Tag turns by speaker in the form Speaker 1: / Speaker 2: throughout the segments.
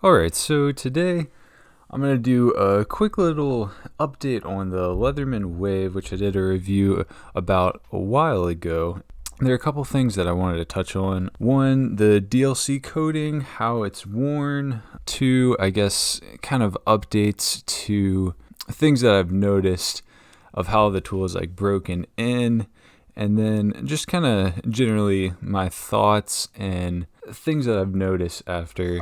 Speaker 1: Alright, so today I'm going to do a quick little update on the Leatherman Wave, which I did a review about a while ago. There are a couple things that I wanted to touch on. One, the DLC coding, how it's worn. Two, I guess, kind of updates to things that I've noticed of how the tool is like broken in. And then just kind of generally my thoughts and things that I've noticed after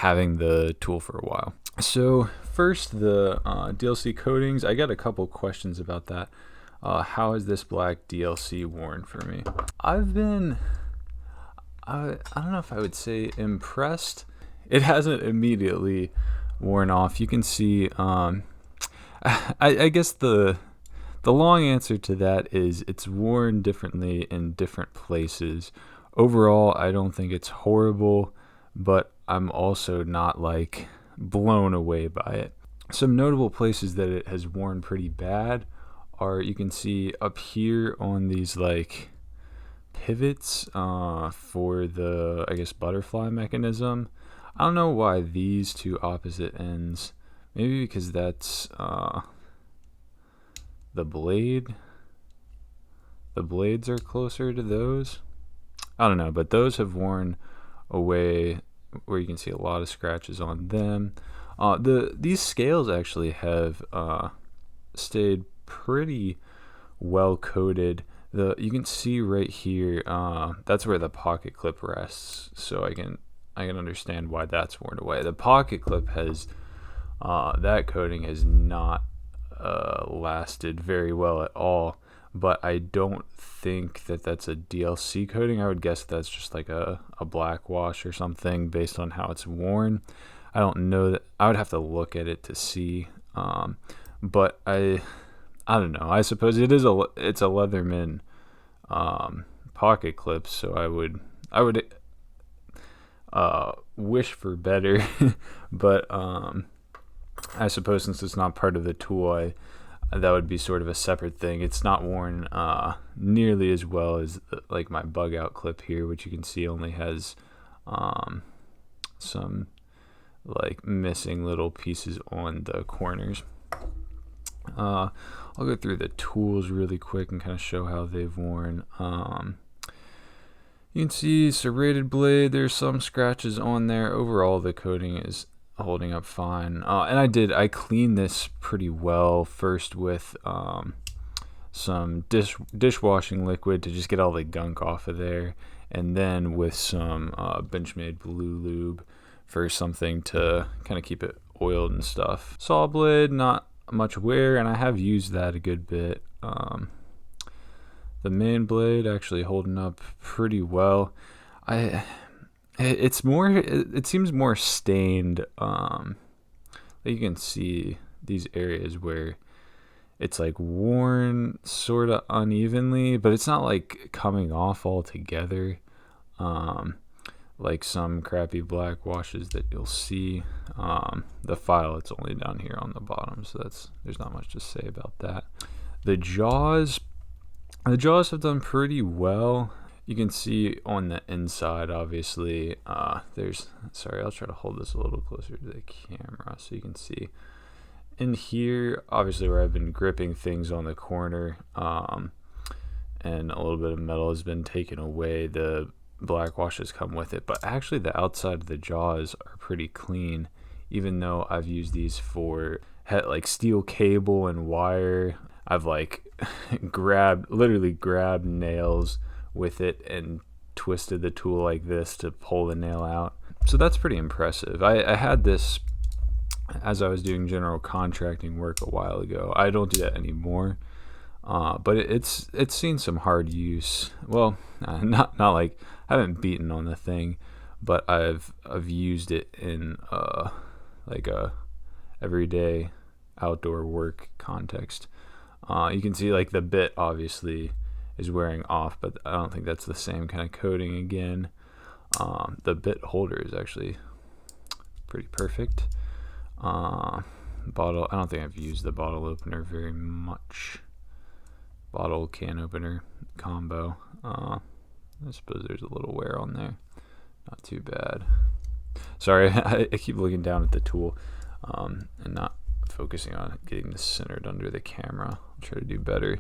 Speaker 1: having the tool for a while. So first, the DLC coatings. I got a couple questions about that. How is this black DLC worn for me? I've been, I don't know if I would say impressed. It hasn't immediately worn off. You can see, I guess the long answer to that is it's worn differently in different places. Overall, I don't think it's horrible, but I'm also not like blown away by it. Some notable places that it has worn pretty bad are, you can see up here on these like pivots for the, I guess, butterfly mechanism. I don't know why these two opposite ends. Maybe because that's the blade. The blades are closer to those. I don't know, but those have worn away, where you can see a lot of scratches on them. These scales actually have stayed pretty well coated. You can see right here, that's where the pocket clip rests, so I can understand why that's worn away. The pocket clip has that coating has not lasted very well at all, but I don't think that that's a DLC coating. I would guess that's just like a black wash or something based on how it's worn. I don't know that. I would have to look at it to see, but I don't know. I suppose it's a Leatherman pocket clip, so I would wish for better, but I suppose since it's not part of the tool, that would be sort of a separate thing. It's not worn nearly as well as like my bug out clip here, which you can see only has some like missing little pieces on the corners. I'll go through the tools really quick and kind of show how they've worn. You can see serrated blade. There's some scratches on there. Overall, the coating is holding up fine. And I cleaned this pretty well first with some dishwashing liquid to just get all the gunk off of there, and then with some Benchmade Blue Lube for something to kind of keep it oiled and stuff. Saw blade, not much wear, and I have used that a good bit. The main blade actually holding up pretty well. It seems more stained. You can see these areas where it's like worn sort of unevenly, but it's not like coming off altogether, like some crappy black washes that you'll see. The file, it's only down here on the bottom, so there's not much to say about that. The jaws have done pretty well. You can see on the inside, obviously, sorry, I'll try to hold this a little closer to the camera so you can see. In here, obviously, where I've been gripping things on the corner, and a little bit of metal has been taken away, the black washes come with it. But actually, the outside of the jaws are pretty clean, even though I've used these for like steel cable and wire. I've like literally grabbed nails with it and twisted the tool like this to pull the nail out. So that's pretty impressive. I had this as I was doing general contracting work a while ago. I don't do that anymore, but it's seen some hard use. Well, not like I haven't beaten on the thing, but I've used it in like a everyday outdoor work context. You can see like the bit obviously is wearing off, but I don't think that's the same kind of coating again. The bit holder is actually pretty perfect. Bottle, I don't think I've used the bottle opener very much. Bottle can opener combo. I suppose there's a little wear on there. Not too bad. Sorry, I keep looking down at the tool and not focusing on getting this centered under the camera. I'll try to do better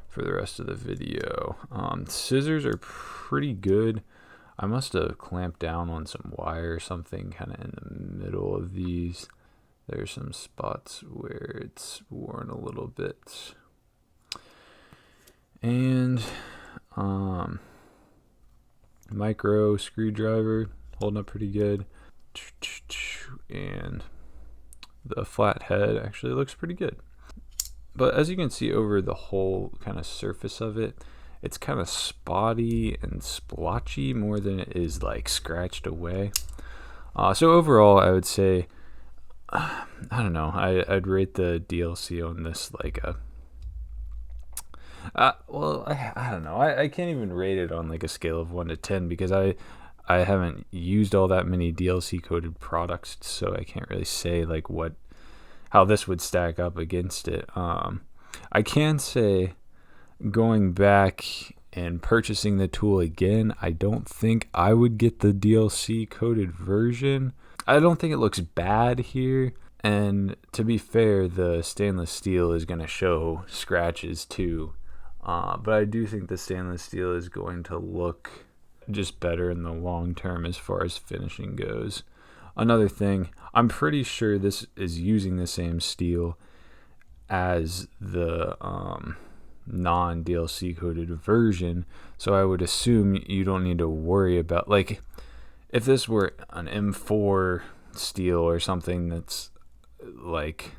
Speaker 1: for the rest of the video. Scissors are pretty good. I must have clamped down on some wire or something kind of in the middle of these. There's some spots where it's worn a little bit. And micro screwdriver holding up pretty good. And the flat head actually looks pretty good. But as you can see over the whole kind of surface of it, it's kind of spotty and splotchy more than it is like scratched away. So overall, I would say, I don't know, I'd rate the DLC on this like a, I don't know. I can't even rate it on like a scale of 1 to 10 because I haven't used all that many DLC coded products, so I can't really say like how this would stack up against it. I can say, going back and purchasing the tool again, I don't think I would get the DLC coded version. I don't think it looks bad here. And to be fair, the stainless steel is going to show scratches too. But I do think the stainless steel is going to look just better in the long term as far as finishing goes. Another thing, I'm pretty sure this is using the same steel as the non-DLC coded version, so I would assume you don't need to worry about, like, if this were an M4 steel or something that's like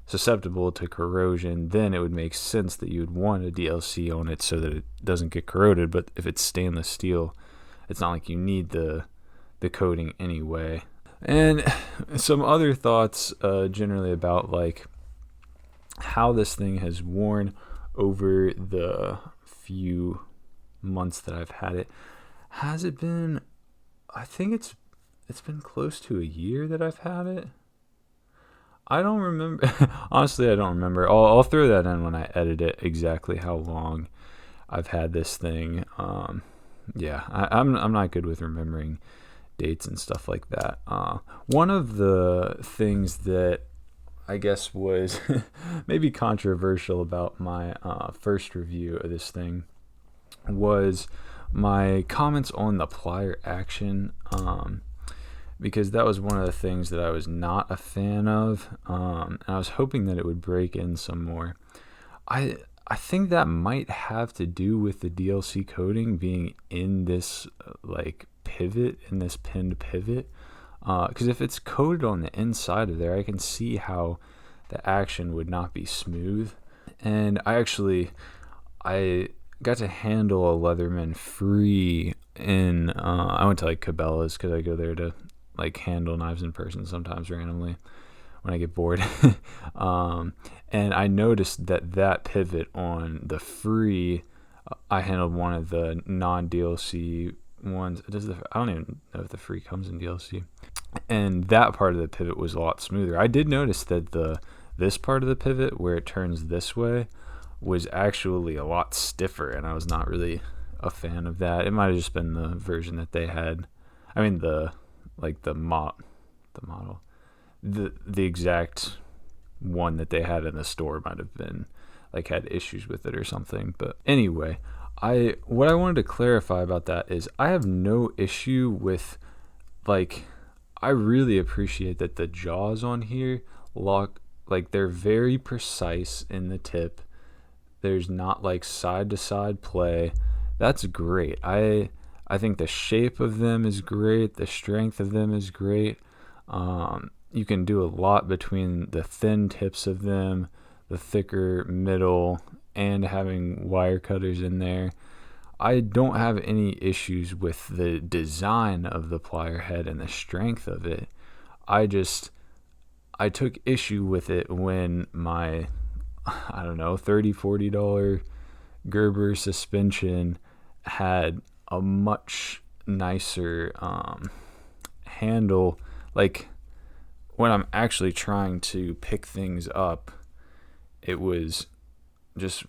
Speaker 1: susceptible to corrosion, then it would make sense that you would want a DLC on it so that it doesn't get corroded. But if it's stainless steel, it's not like you need the coating anyway. And some other thoughts generally about like how this thing has worn over the few months that I've had it. Has it been, I think it's been close to a year that I've had it. I don't remember. Honestly, I don't remember. I'll throw that in when I edit it, exactly how long I've had this thing. Yeah, I'm not good with remembering dates and stuff like that. One of the things that I guess was maybe controversial about my first review of this thing was my comments on the plier action, because that was one of the things that I was not a fan of, and I was hoping that it would break in some more. I think that might have to do with the DLC coding being in this like pivot, in this pinned pivot, because if it's coated on the inside of there, I can see how the action would not be smooth. And I got to handle a Leatherman free in I went to like Cabela's because I go there to like handle knives in person sometimes randomly when I get bored. And I noticed that pivot on the free, I handled one of the non-DLC ones. I don't even know if the free comes in DLC. And that part of the pivot was a lot smoother. I did notice that this part of the pivot where it turns this way was actually a lot stiffer, and I was not really a fan of that. It might have just been the version that they had. I mean the model. The exact one that they had in the store might have been like had issues with it or something. But anyway, what I wanted to clarify about that is I have no issue with, like, I really appreciate that the jaws on here lock, like they're very precise in the tip. There's not like side to side play. That's great. I think the shape of them is great. The strength of them is great. You can do a lot between the thin tips of them, the thicker middle, and having wire cutters in there. I don't have any issues with the design of the plier head and the strength of it. I took issue with it when my, I don't know, $30, $40 Gerber suspension had a much nicer handle. Like, when I'm actually trying to pick things up, it was just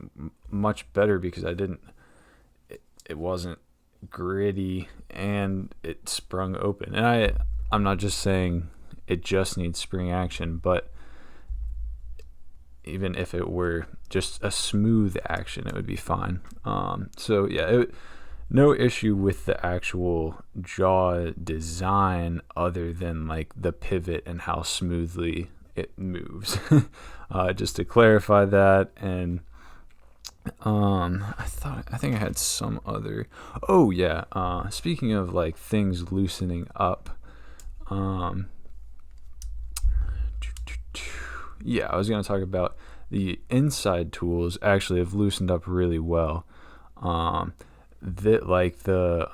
Speaker 1: much better because it wasn't gritty and it sprung open. And I'm not just saying it just needs spring action, but even if it were just a smooth action, it would be fine. So yeah, no issue with the actual jaw design other than like the pivot and how smoothly it moves. Just to clarify that. And I think I had some other. Oh yeah. Speaking of like things loosening up. Yeah, I was gonna talk about the inside tools actually have loosened up really well. That like the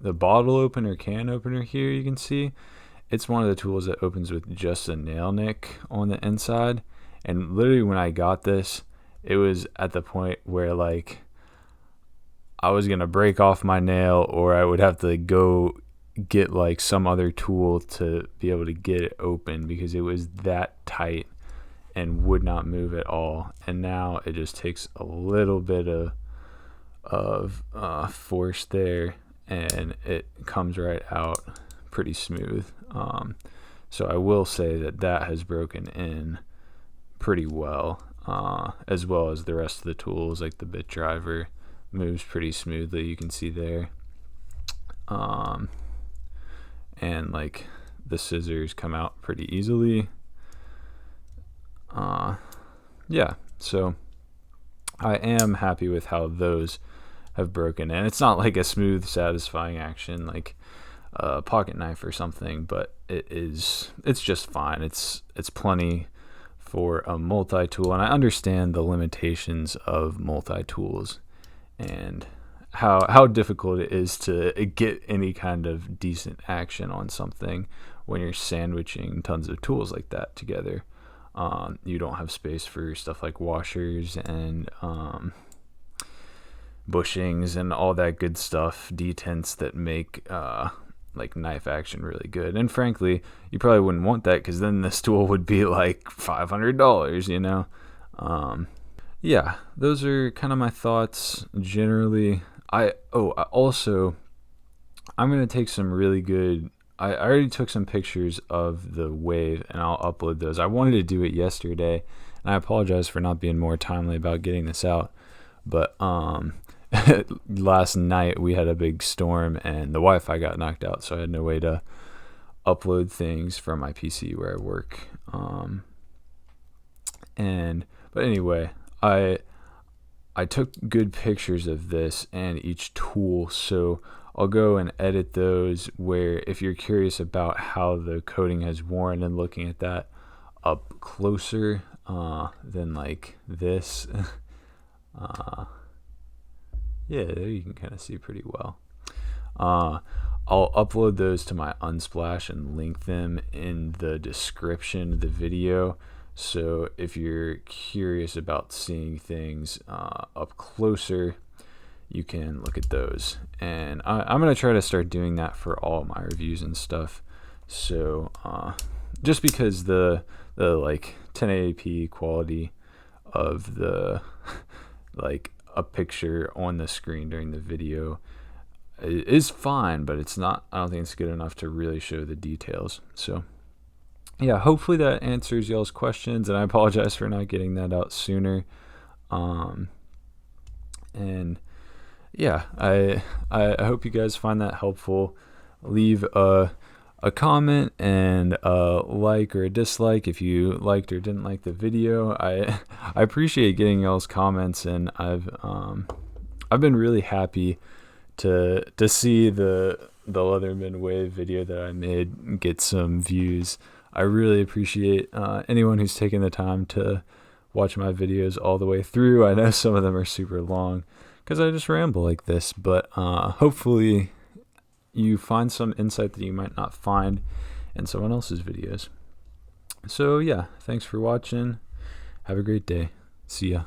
Speaker 1: bottle opener, can opener here, you can see it's one of the tools that opens with just a nail nick on the inside. And literally when I got this, it was at the point where like I was gonna break off my nail, or I would have to go get like some other tool to be able to get it open because it was that tight and would not move at all. And now it just takes a little bit of force there, and it comes right out pretty smooth. So I will say that has broken in pretty well, as well as the rest of the tools. Like the bit driver moves pretty smoothly, you can see there. And like the scissors come out pretty easily. Yeah, so I am happy with how those have broken, and it's not like a smooth, satisfying action like a pocket knife or something, but it's just fine. It's plenty for a multi-tool, and I understand the limitations of multi-tools and how difficult it is to get any kind of decent action on something when you're sandwiching tons of tools like that together. You don't have space for stuff like washers and bushings and all that good stuff, detents that make like knife action really good. And frankly, you probably wouldn't want that because then this tool would be like $500, you know? Yeah, those are kind of my thoughts generally. I'm going to take some really good, I already took some pictures of the wave and I'll upload those. I wanted to do it yesterday, and I apologize for not being more timely about getting this out. But last night we had a big storm and the Wi-Fi got knocked out, so I had no way to upload things from my PC where I work. But anyway, I took good pictures of this and each tool, so I'll go and edit those where if you're curious about how the coating has worn and looking at that up closer than like this. Yeah, there you can kind of see pretty well. I'll upload those to my Unsplash and link them in the description of the video. So if you're curious about seeing things up closer, you can look at those. And I'm going to try to start doing that for all my reviews and stuff. So just because the like 1080p quality of the like a picture on the screen during the video is fine, but it's not, I don't think it's good enough to really show the details. So yeah, hopefully that answers y'all's questions, and I apologize for not getting that out sooner. And yeah, I hope you guys find that helpful. Leave a comment and a like or a dislike if you liked or didn't like the video. I appreciate getting y'all's comments, and I've been really happy to see the Leatherman wave video that I made get some views. I really appreciate anyone who's taken the time to watch my videos all the way through. I know some of them are super long because I just ramble like this, but hopefully you find some insight that you might not find in someone else's videos. So yeah, thanks for watching. Have a great day. See ya.